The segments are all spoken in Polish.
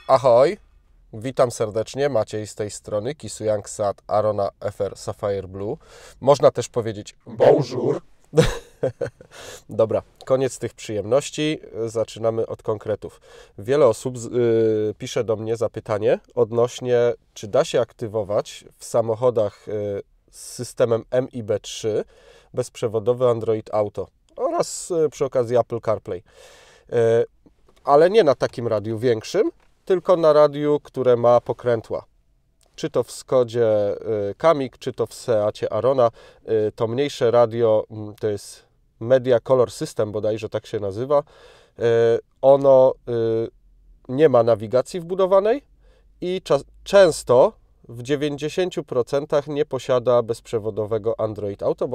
Ahoj, witam serdecznie, Maciej z tej strony, Kisuyang Sat Arona FR Sapphire Blue. Można też powiedzieć bonjour. Dobra, koniec tych przyjemności, zaczynamy od konkretów. Wiele osób pisze do mnie zapytanie odnośnie, czy da się aktywować w samochodach z systemem MIB3 bezprzewodowy Android Auto oraz przy okazji Apple CarPlay. Ale nie na takim radiu większym, tylko na radiu, które ma pokrętła. Czy to w Skodzie Kamiq, czy to w Seacie Arona. To mniejsze radio to jest Media Color System, bodajże tak się nazywa. Ono nie ma nawigacji wbudowanej i często w 90% nie posiada bezprzewodowego Android Auto,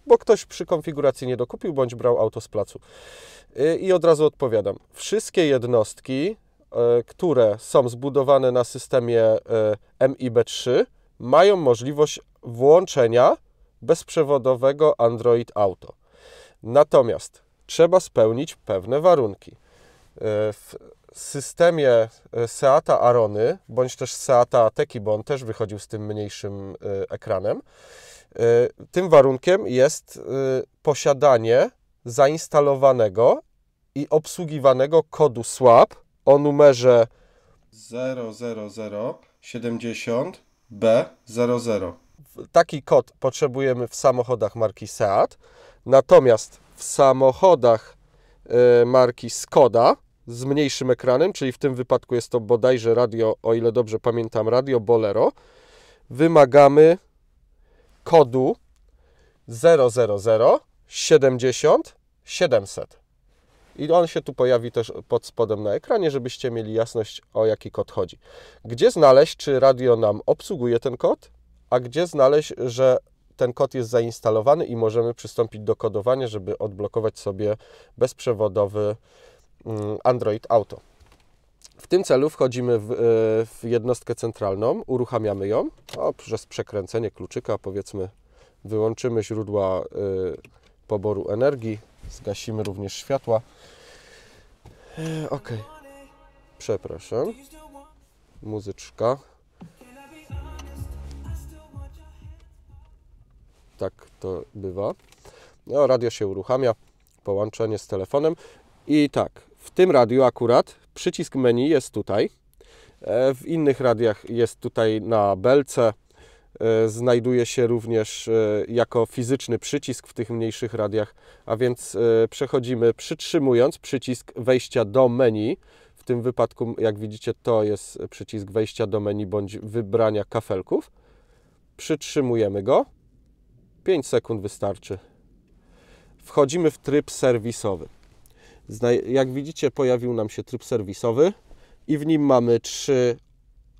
bo ktoś przy konfiguracji nie dokupił, bądź brał auto z placu. I od razu odpowiadam. Wszystkie jednostki, które są zbudowane na systemie MIB3, mają możliwość włączenia bezprzewodowego Android Auto. Natomiast trzeba spełnić pewne warunki. W systemie Seata Arony, bądź też Seata Ateki, bo on też wychodził z tym mniejszym ekranem, tym warunkiem jest posiadanie zainstalowanego i obsługiwanego kodu SWAP o numerze 00070B00. Taki kod potrzebujemy w samochodach marki Seat, natomiast w samochodach marki Skoda z mniejszym ekranem, czyli w tym wypadku jest to bodajże radio, o ile dobrze pamiętam, radio Bolero, wymagamy kodu 00070 700. I on się tu pojawi też pod spodem na ekranie, żebyście mieli jasność, o jaki kod chodzi. Gdzie znaleźć, czy radio nam obsługuje ten kod, a gdzie znaleźć, że ten kod jest zainstalowany i możemy przystąpić do kodowania, żeby odblokować sobie bezprzewodowy Android Auto. W tym celu wchodzimy w jednostkę centralną, uruchamiamy ją przez przekręcenie kluczyka, powiedzmy, wyłączymy źródła poboru energii, zgasimy również światła. Ok. Przepraszam. Muzyczka. Tak to bywa. No, radio się uruchamia, połączenie z telefonem. I tak, w tym radiu akurat przycisk menu jest tutaj. W innych radiach jest tutaj na belce. Znajduje się również jako fizyczny przycisk w tych mniejszych radiach, a więc przechodzimy przytrzymując przycisk wejścia do menu. W tym wypadku, jak widzicie, to jest przycisk wejścia do menu bądź wybrania kafelków. Przytrzymujemy go. 5 sekund wystarczy. Wchodzimy w tryb serwisowy. Jak widzicie, pojawił nam się tryb serwisowy i w nim mamy 3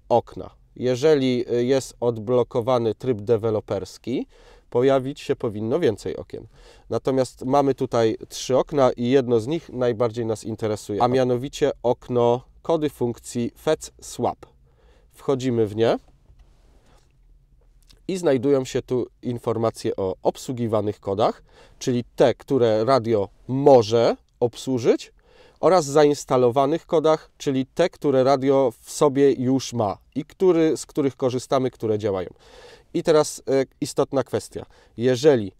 okna. Jeżeli jest odblokowany tryb deweloperski, pojawić się powinno więcej okien. Natomiast mamy tutaj 3 okna i jedno z nich najbardziej nas interesuje, a mianowicie okno kody funkcji Fetch Swap. Wchodzimy w nie i znajdują się tu informacje o obsługiwanych kodach, czyli te, które radio może obsłużyć, oraz zainstalowanych kodach, czyli te, które radio w sobie już ma i z których korzystamy, które działają. I teraz istotna kwestia. Jeżeli w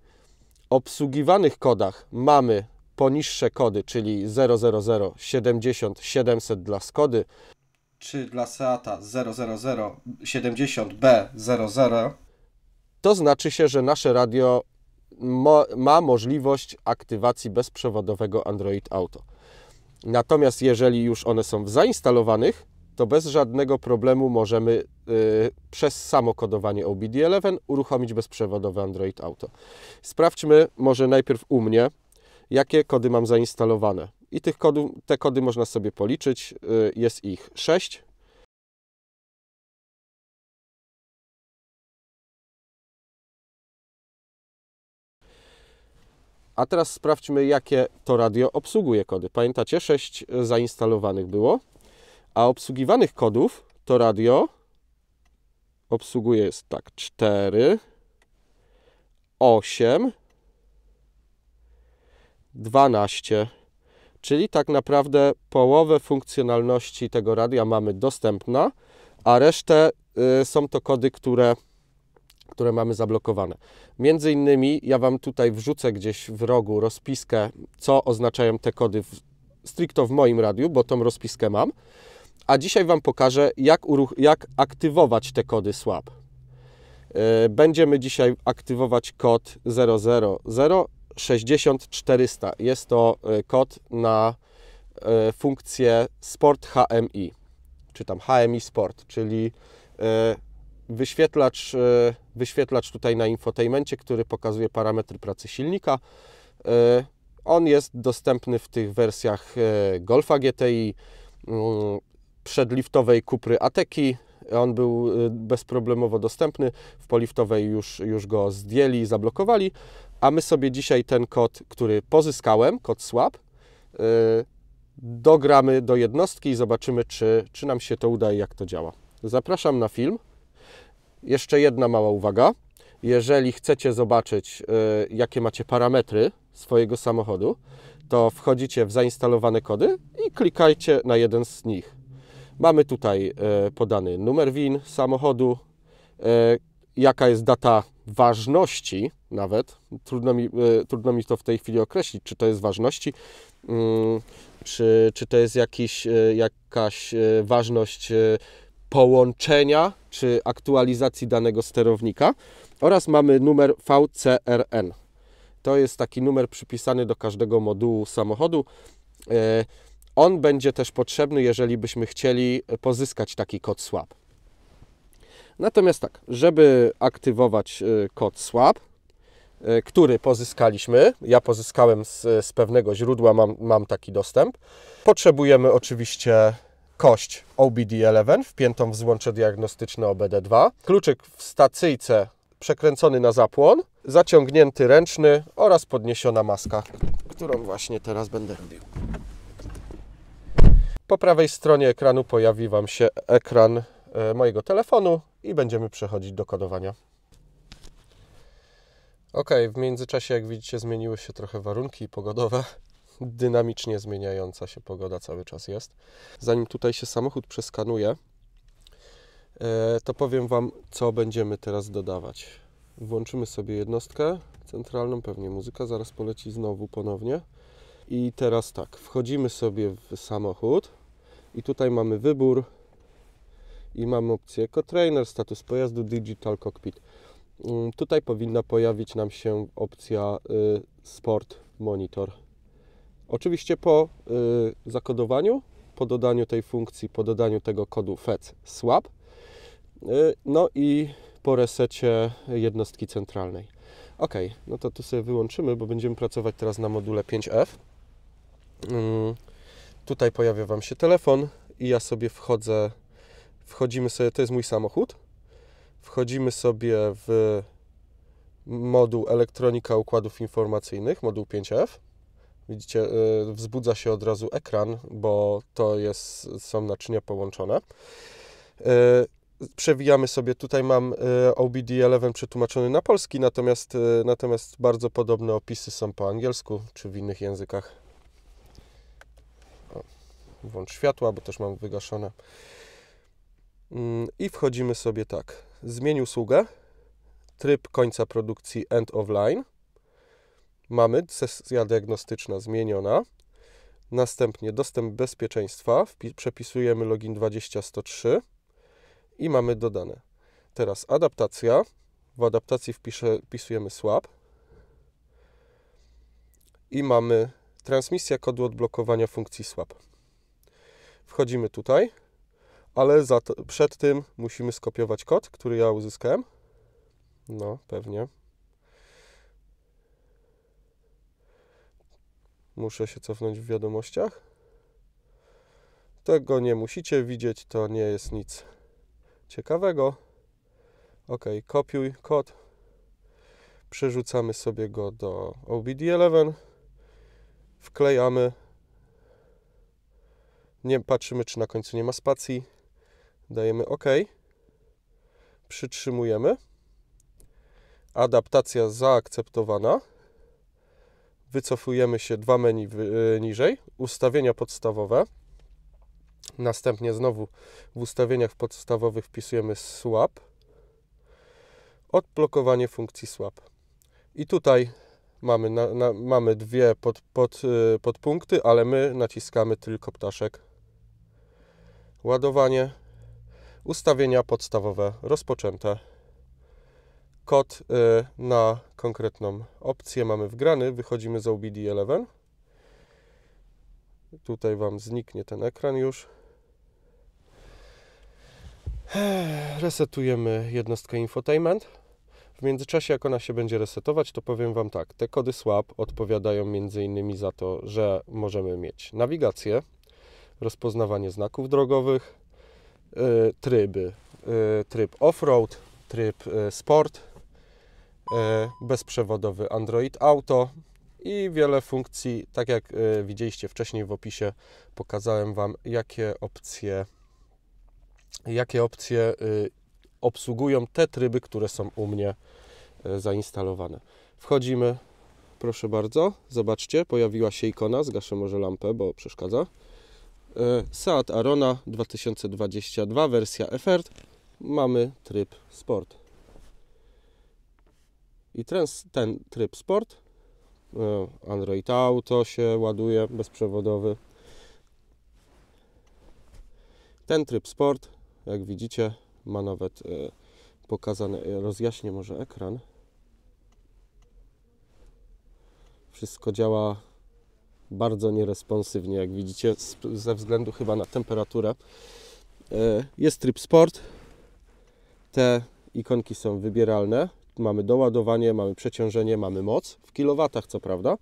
obsługiwanych kodach mamy poniższe kody, czyli 00070 700 dla Skody, czy dla Seata 00070B00, to znaczy się, że nasze radio ma możliwość aktywacji bezprzewodowego Android Auto. Natomiast jeżeli już one są w zainstalowanych, to bez żadnego problemu możemy przez samo kodowanie OBD11 uruchomić bezprzewodowe Android Auto. Sprawdźmy może najpierw u mnie, jakie kody mam zainstalowane. I te kody można sobie policzyć. Jest ich 6. A teraz sprawdźmy, jakie to radio obsługuje kody. Pamiętacie, 6 zainstalowanych było, a obsługiwanych kodów to radio obsługuje jest tak 4, 8, 12, Czyli tak naprawdę połowę funkcjonalności tego radia mamy dostępna, a resztę są to kody, które mamy zablokowane. Między innymi ja Wam tutaj wrzucę gdzieś w rogu rozpiskę, co oznaczają te kody stricte w moim radiu, bo tą rozpiskę mam. A dzisiaj Wam pokażę, jak aktywować te kody swap. Będziemy dzisiaj aktywować kod 0006400. Jest to kod na funkcję Sport HMI, czy tam HMI Sport, czyli wyświetlacz tutaj na infotainmencie, który pokazuje parametry pracy silnika. On jest dostępny w tych wersjach Golfa GTI, przedliftowej Cupry Ateki. On był bezproblemowo dostępny, w poliftowej już go zdjęli, zablokowali, a my sobie dzisiaj ten kod, który pozyskałem, kod swap, dogramy do jednostki i zobaczymy, czy nam się to uda i jak to działa. Zapraszam na film. Jeszcze jedna mała uwaga. Jeżeli chcecie zobaczyć, jakie macie parametry swojego samochodu, to wchodzicie w zainstalowane kody i klikajcie na jeden z nich. Mamy tutaj podany numer VIN samochodu, jaka jest data ważności nawet. Trudno mi to w tej chwili określić, czy to jest ważności, czy to jest jakaś ważność połączenia, czy aktualizacji danego sterownika. Oraz mamy numer VCRN. To jest taki numer przypisany do każdego modułu samochodu. On będzie też potrzebny, jeżeli byśmy chcieli pozyskać taki kod swap. Natomiast tak, żeby aktywować kod swap, który pozyskaliśmy, ja pozyskałem z pewnego źródła, mam taki dostęp, potrzebujemy oczywiście kość OBD11 wpiętą w złącze diagnostyczne OBD2, kluczyk w stacyjce przekręcony na zapłon, zaciągnięty ręczny oraz podniesiona maska, którą właśnie teraz będę robił. Po prawej stronie ekranu pojawi Wam się ekran mojego telefonu i będziemy przechodzić do kodowania. Ok, w międzyczasie, jak widzicie, zmieniły się trochę warunki pogodowe. Dynamicznie zmieniająca się pogoda cały czas jest. Zanim tutaj się samochód przeskanuje, to powiem Wam, co będziemy teraz dodawać. Włączymy sobie jednostkę centralną, pewnie muzyka zaraz poleci znowu ponownie. I teraz tak, wchodzimy sobie w samochód i tutaj mamy wybór i mamy opcję Eco-Trainer, status pojazdu, Digital Cockpit. Tutaj powinna pojawić nam się opcja Sport Monitor. Oczywiście po zakodowaniu, po dodaniu tej funkcji, po dodaniu tego kodu FEC swap, no i po resecie jednostki centralnej. Ok, no to tu sobie wyłączymy, bo będziemy pracować teraz na module 5F. Tutaj pojawia Wam się telefon i ja sobie wchodzimy sobie, to jest mój samochód, wchodzimy sobie w moduł elektronika układów informacyjnych, moduł 5F. Widzicie, wzbudza się od razu ekran, bo to są naczynia połączone. Przewijamy sobie, tutaj mam OBD11 przetłumaczony na polski, natomiast bardzo podobne opisy są po angielsku czy w innych językach. Włącz światła, bo też mam wygaszone. I wchodzimy sobie tak. Zmień usługę. Tryb końca produkcji end of line. Mamy sesja diagnostyczna zmieniona. Następnie dostęp bezpieczeństwa. Przepisujemy login 20103 i mamy dodane. Teraz adaptacja. W adaptacji wpisujemy swap. I mamy transmisja kodu odblokowania funkcji swap. Wchodzimy tutaj, ale przed tym musimy skopiować kod, który ja uzyskałem. No, pewnie. Muszę się cofnąć w wiadomościach. Tego nie musicie widzieć, to nie jest nic ciekawego. Ok, kopiuj kod. Przerzucamy sobie go do OBD11. Wklejamy. Nie patrzymy, czy na końcu nie ma spacji. Dajemy OK. Przytrzymujemy. Adaptacja zaakceptowana. wycofujemy się 2 menu niżej, ustawienia podstawowe. Następnie znowu w ustawieniach podstawowych wpisujemy swap, odblokowanie funkcji swap. I tutaj mamy dwie podpunkty, ale my naciskamy tylko ptaszek. Ładowanie, ustawienia podstawowe rozpoczęte. Kod na konkretną opcję mamy wgrany, wychodzimy z OBD11. Tutaj Wam zniknie ten ekran już. Resetujemy jednostkę infotainment. W międzyczasie, jak ona się będzie resetować, to powiem Wam tak. Te kody swap odpowiadają m.in. za to, że możemy mieć nawigację, rozpoznawanie znaków drogowych, tryb off-road, tryb sport, bezprzewodowy Android Auto i wiele funkcji. Tak jak widzieliście wcześniej w opisie, pokazałem Wam, jakie opcje obsługują te tryby, które są u mnie zainstalowane. Wchodzimy, proszę bardzo, zobaczcie, pojawiła się ikona, zgaszę może lampę, bo przeszkadza. Seat Arona 2022, wersja Effort, mamy tryb Sport. I ten tryb Sport, Android Auto się ładuje, bezprzewodowy. Ten tryb Sport, jak widzicie, ma nawet pokazane, rozjaśnię może ekran. Wszystko działa bardzo nieresponsywnie, jak widzicie, ze względu chyba na temperaturę. Jest tryb Sport. Te ikonki są wybieralne. Mamy doładowanie, mamy przeciążenie, mamy moc. W kilowatach, co prawda.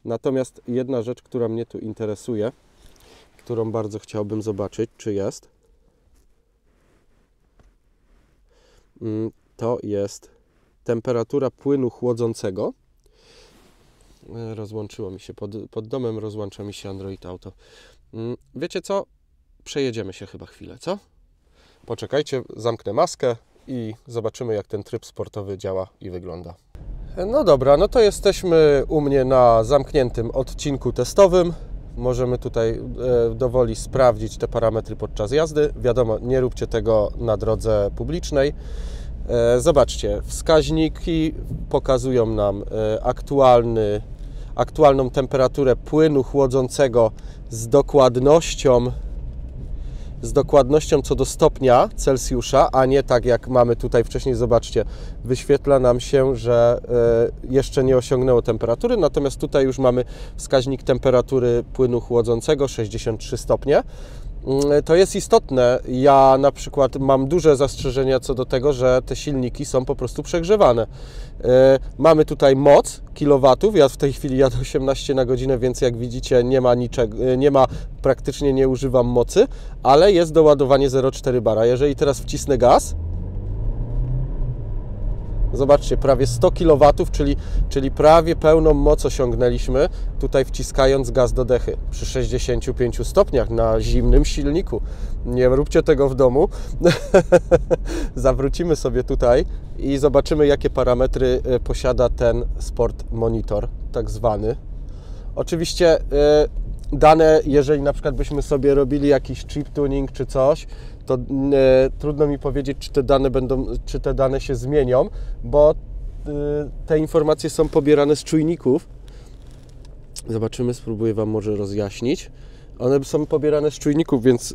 Natomiast jedna rzecz, która mnie tu interesuje, którą bardzo chciałbym zobaczyć, czy jest, to jest temperatura płynu chłodzącego. Rozłączyło mi się, pod domem rozłącza mi się Android Auto. Wiecie co? Przejedziemy się chyba chwilę, co? Poczekajcie, zamknę maskę i zobaczymy, jak ten tryb sportowy działa i wygląda. No dobra, no to jesteśmy u mnie na zamkniętym odcinku testowym. Możemy tutaj dowoli sprawdzić te parametry podczas jazdy. Wiadomo, nie róbcie tego na drodze publicznej. Zobaczcie, wskaźniki pokazują nam aktualną temperaturę płynu chłodzącego z dokładnością co do stopnia Celsjusza, a nie tak jak mamy tutaj wcześniej. Zobaczcie, wyświetla nam się, że jeszcze nie osiągnęło temperatury, natomiast tutaj już mamy wskaźnik temperatury płynu chłodzącego 63 stopnie. To jest istotne. Ja na przykład mam duże zastrzeżenia co do tego, że te silniki są po prostu przegrzewane. Mamy tutaj moc kilowatów. Ja w tej chwili jadę 18 na godzinę, więc jak widzicie praktycznie nie używam mocy, ale jest doładowanie 0,4 bara. Jeżeli teraz wcisnę gaz, zobaczcie, prawie 100 kW, czyli prawie pełną moc osiągnęliśmy tutaj wciskając gaz do dechy przy 65 stopniach na zimnym silniku. Nie róbcie tego w domu. Zawrócimy sobie tutaj i zobaczymy, jakie parametry posiada ten Sport Monitor, tak zwany. Oczywiście dane, jeżeli na przykład byśmy sobie robili jakiś chip tuning czy coś, to trudno mi powiedzieć, czy te dane się zmienią, bo te informacje są pobierane z czujników. Zobaczymy, spróbuję Wam może rozjaśnić. One są pobierane z czujników, więc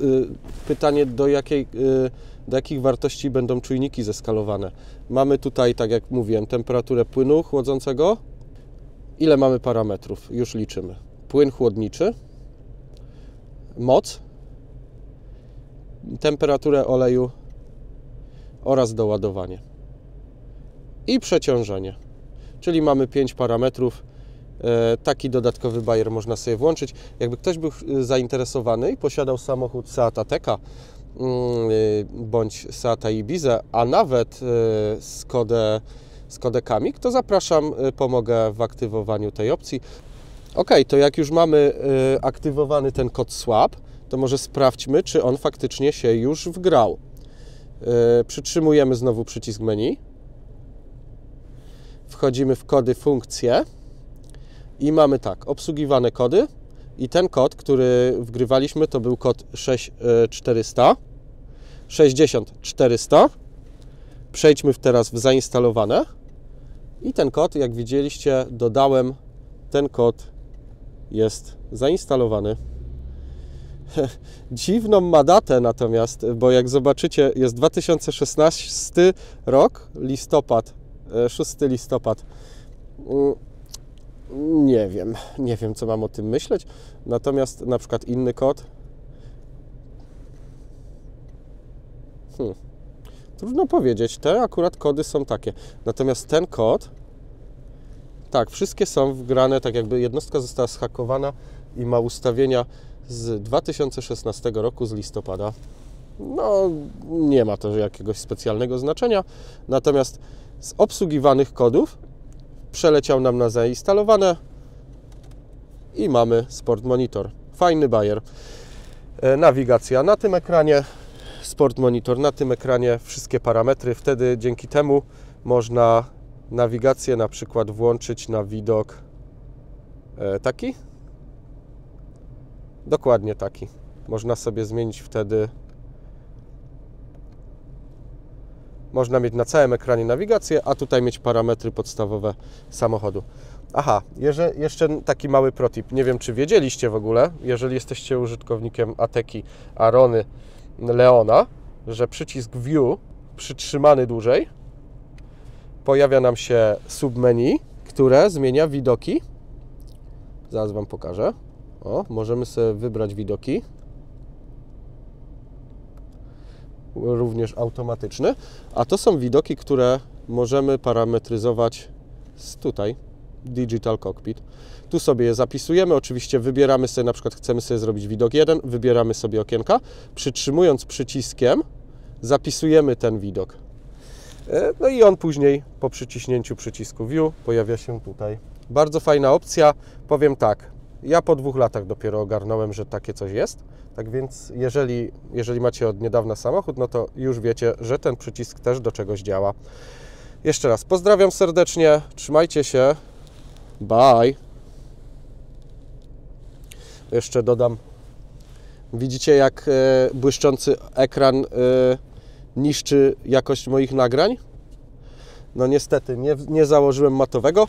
pytanie, do jakich wartości będą czujniki zeskalowane. Mamy tutaj, tak jak mówiłem, temperaturę płynu chłodzącego. Ile mamy parametrów? Już liczymy. Płyn chłodniczy, moc, temperaturę oleju oraz doładowanie i przeciążenie. Czyli mamy 5 parametrów. Taki dodatkowy bajer można sobie włączyć. Jakby ktoś był zainteresowany i posiadał samochód Seat Ateca bądź Seata Ibizę, a nawet Skodę Kamiq, to zapraszam, pomogę w aktywowaniu tej opcji. Ok, to jak już mamy aktywowany ten kod swap, to może sprawdźmy, czy on faktycznie się już wgrał. Przytrzymujemy znowu przycisk menu. Wchodzimy w kody funkcje I mamy tak, obsługiwane kody i ten kod, który wgrywaliśmy, to był kod 60400. Przejdźmy teraz w zainstalowane i ten kod, jak widzieliście, dodałem, ten kod jest zainstalowany. Dziwną ma datę natomiast, bo jak zobaczycie, jest 2016 rok, listopad, 6 listopad. Nie wiem, co mam o tym myśleć. Natomiast na przykład inny kod. Trudno powiedzieć, te akurat kody są takie. Natomiast ten kod, tak, wszystkie są wgrane, tak jakby jednostka została zhakowana i ma ustawienia z 2016 roku, z listopada. No, nie ma to jakiegoś specjalnego znaczenia. Natomiast z obsługiwanych kodów przeleciał nam na zainstalowane i mamy Sport Monitor. Fajny bajer. Nawigacja na tym ekranie, Sport Monitor na tym ekranie, wszystkie parametry. Wtedy dzięki temu można nawigację na przykład włączyć na widok taki. Dokładnie taki. Można sobie zmienić wtedy. Można mieć na całym ekranie nawigację, a tutaj mieć parametry podstawowe samochodu. Aha, jeszcze taki mały protip. Nie wiem, czy wiedzieliście w ogóle, jeżeli jesteście użytkownikiem Ateki, Arony, Leona, że przycisk View przytrzymany dłużej pojawia nam się submenu, które zmienia widoki. Zaraz Wam pokażę. O, możemy sobie wybrać widoki. Również automatyczny. A to są widoki, które możemy parametryzować z tutaj. Digital Cockpit. Tu sobie je zapisujemy. Oczywiście wybieramy sobie, na przykład chcemy sobie zrobić widok 1, wybieramy sobie okienka. Przytrzymując przyciskiem zapisujemy ten widok. No i on później po przyciśnięciu przycisku View pojawia się tutaj. Bardzo fajna opcja. Powiem tak, ja po 2 latach dopiero ogarnąłem, że takie coś jest. Tak więc jeżeli macie od niedawna samochód, no to już wiecie, że ten przycisk też do czegoś działa. Jeszcze raz pozdrawiam serdecznie, trzymajcie się, bye. Jeszcze dodam, widzicie jak błyszczący ekran niszczy jakość moich nagrań? No niestety, nie założyłem matowego.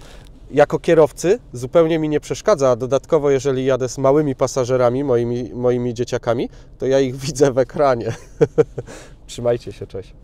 Jako kierowcy zupełnie mi nie przeszkadza, a dodatkowo jeżeli jadę z małymi pasażerami, moimi dzieciakami, to ja ich widzę w ekranie. Trzymajcie się, cześć.